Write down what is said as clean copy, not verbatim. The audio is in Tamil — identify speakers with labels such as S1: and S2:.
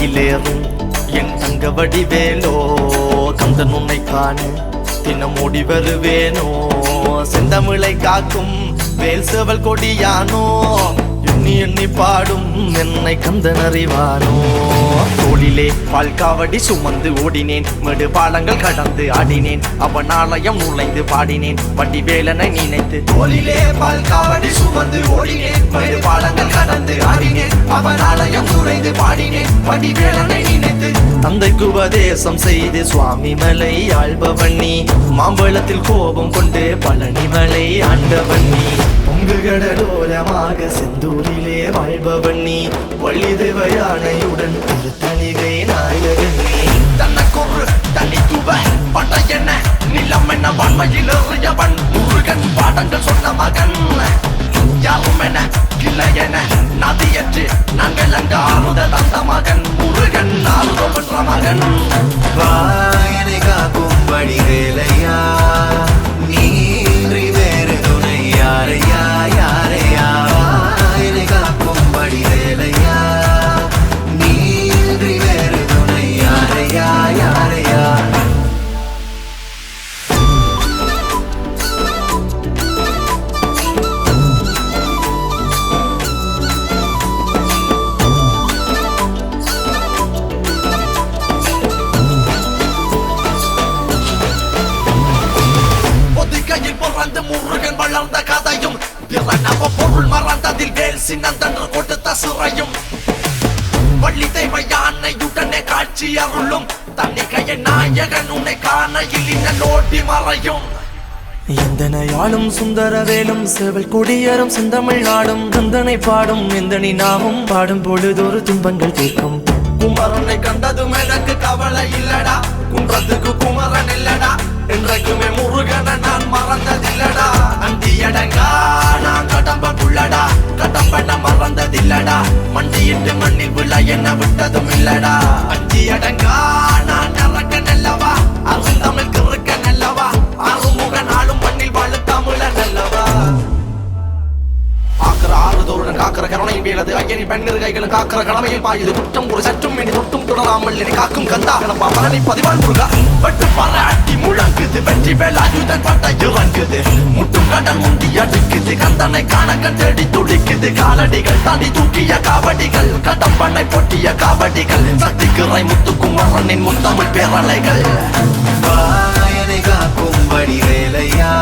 S1: மயிலேறும் என் தங்க வடிவேலோ கந்தன் உன்னை காணு தினம் ஓடி வருவேனோ செந்தமிழை காக்கும் வேல் சேவல் கொடியானோ எண்ணி எண்ணி பாடும் என்னை கந்தன் அறிவானோ தோளிலே பால்காவடி சுமந்து ஓடினேன் மேடு பாலங்கள் கடந்து ஆடினேன் அவன் ஆலயம் நுழைந்து பாடினேன் வடிவேலனை நினைத்து தோளிலே பால்காவடி சுமந்து ஓடினேன் மேடு பாலங்கள் கடந்து ஆடினேன் அவன் ஆலயம் நுழைந்து பாடினேன் வடிவேலனை நினைத்து தந்தைக்கு உபதேசம் செய்து சுவாமி மலை ஆள்பவன் நீ மாம்பழத்தில் கோபம் கொண்டு பழனி மலை ஆண்டவன் நீ பொங்கு கடலோரமாக செந்தூரிலே வாழ்பவன் நீ வள்ளி தேவ யானையுடன் திருத்தணிகை நாயகன் நீ தனக்கொரு தனித்துவ பட்ட என்ன நிலம் என்ன வன்மையில் எறியவன் முருகன் பாடங்கள் சொன்ன மகன் யாரும் என இல்லை என நதியற்று நாங்கள் அங்கு ஆறுத தந்த மகன் முருகன் ஆறுதம் பெற்ற மகன்
S2: வாயனை காக்கும் வடிவேலையா நீன்றி வேறு துணை யாரையா யாரையா வாயனை காக்கும் வடிவேலையா நீன்றி வேறு துணை யாரையா யாரையா
S1: முருகன் வளர்ந்த கதையும் பிறனவ பொருள் மறந்ததில் வேல் சின்னந்தன்று கொடுத்த சிறையும் வள்ளி தெய்வ யானையுடனே காட்சி அருளும் தன்னிகைய நாயகன் உன்னை காணையில் இன்னோட்டி மறையும் எந்தனையாளும் சுந்தரவேலும் சேவல் கொடியரும் செந்தமிழ் நாடும் கந்தனை பாடும் எந்தனி நாமும் பாடும் பொழுதொரு துன்பங்கள் தீர்க்கும் குமரனை கண்டதும் எனக்கு கவலை இல்லடா குன்றத்துக்கு குமரன் இல்லடா என்றைக்குமே முருகனை நான் மறந்ததில்லடா அந்தியடங்கா நான் கடம்பக்குள்ளடா கடம்பன மறந்ததில்லடா மண்டியிட்டு மண்ணில் விழ என்ன விட்டதும் இல்லடா அந்தியடங்கா நான் நரக்க நல்லவா அருந்தமிழ் கிறுக்க நல்லவா அருமுகன் ஆளும் மண்ணில் வாழ தமிழ நல்லவா ஆக்கிற ஆறுதோருடன் காக்கிற கருணையின் வேலது ஐயனி பெண்ணிரு கைகளும் காக்கிற கடமையில் பாயுது குற்றம் ஒரு சற்றும் இனி தொட்டும் தொடராமல் இனி காக்கும் கந்தாகனப்பா பழனி பதிவான் முருகா வெட்டு பாராட்டி முழங்குது வெற்றி வேலாயுதன் பட்ட இறங்குது முட்டும் கடல் முந்தி அடிக்குது கந்தனை காண கண்டடி துடிக்குது காலடிகள் தாண்டி தூக்கிய காவடிகள் கடம்பனை பொட்டிய காவடிகள் சக்திக்குறை முத்துக்குமரனின் முத்தமிழ் பேரலைகள்
S2: வாயனை காக்கும் வடிவேலையா